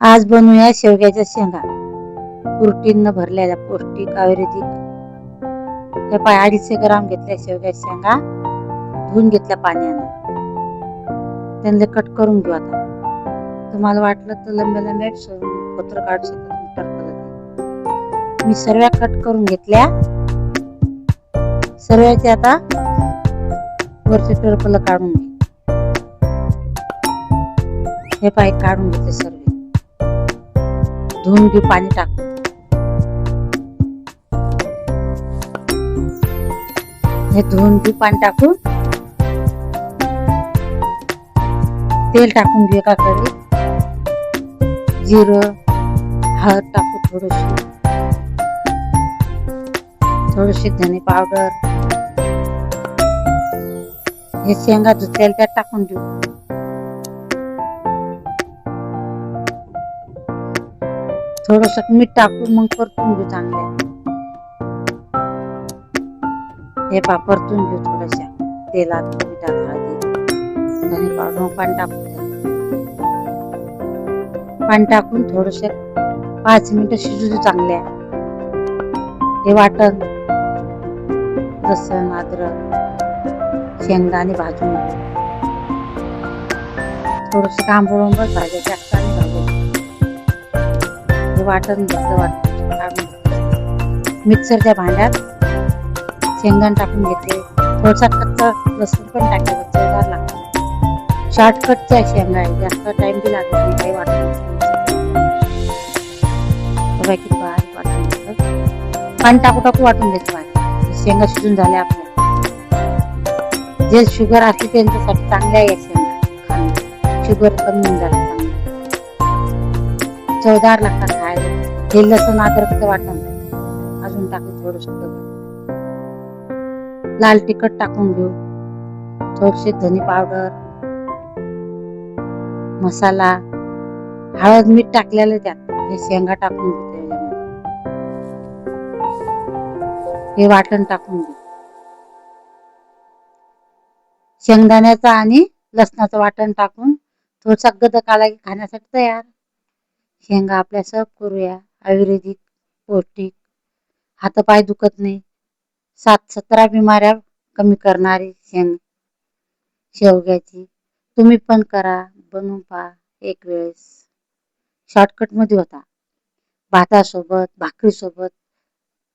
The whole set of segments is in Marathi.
आज बनवूया शेवग्याच्या शेंगा. प्रोटीन भरलेल्या पौष्टिक आयुर्वेदिक. हे 250 ग्राम घेतल्या शेवग्याच्या शेंगा, धुवून घेतल्या पाण्यानं. त्यांना कट करून घेऊ. आता तुम्हाला वाटलं तर लंब्या लंब्या पत्र काढू शकता तुम्ही. मी सर्व कट करून घेतल्या. सर्वांचे आता वरचे टरफल काढून घे. हे पाय काढून घेतले सर्व. धुवून घेऊ पाणी टाकून. हे धुवून घेऊ पाणी टाकून. तेल टाकून घेऊ एका कढईत. जिरं, हळद टाकू थोडीशी धने पावडर. हे शेंगा धुतलेल्या त्यात टाकून देऊ. थोडस मीठ टाकून मग परतून घेऊ चांगल्या. हे परतून घेऊ थोड्याशा तेलात, मिठात, हळदी, धने पावडर. पाणी टाकून थोडस 5 मिनिटं शिजू देऊ चांगल्या. हे वाटण लसूण, अद्रक, शेंगदाणे भाजून थोडस कांबळून भाज्या टाकता आणि भाजून. हे वाटण काढून मिक्सरच्या भांड्यात शेंगदाणे टाकून घेतले. थोडासा कच्चा लसूण पण टाकले, चवदार लागतो. शॉर्टकटच्या शेंगा आहे, जास्त टाइम बी लागत नाही. काही वाटण किती बारीक वाटून पाणी टाकू वाटून घेतलं. शेंगा शिजून झाल्या आपल्या. जे शुगर असते त्यांच्यासाठी चांगल्या आहे शेंगा. शुगर कमी होऊन जाते. चवदार लागतात खायला. हे लसूण अद्रकचं वाटण अजून टाकलं थोडस. लाल तिखट टाकून घेऊ. थोडीशी धने पावडर, मसाला, हळद, मीठ टाकलेलं त्यात. हे शेंगा टाकून घेऊ. हे वाटण टाकून घेऊ. शेंगदाण्याचा आणि लसणाचं वाटण टाकून थोडासा गदक आला की खाण्यासाठी तयार. शेंगा आपल्या सर्व करूया. आयुर्वेदिक, पौष्टिक, हातपाय दुखत नाही. 17 बिमाऱ्या कमी करणारी शेवग्याची. तुम्ही पण करा, बनवून पहा एक वेळेस. शॉर्टकट मध्ये होता. भातासोबत, भाकरीसोबत,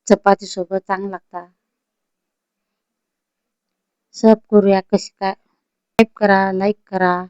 चपाती सोबत चांगला लागता. सर्व करूया. कशी काय? लाईक करा.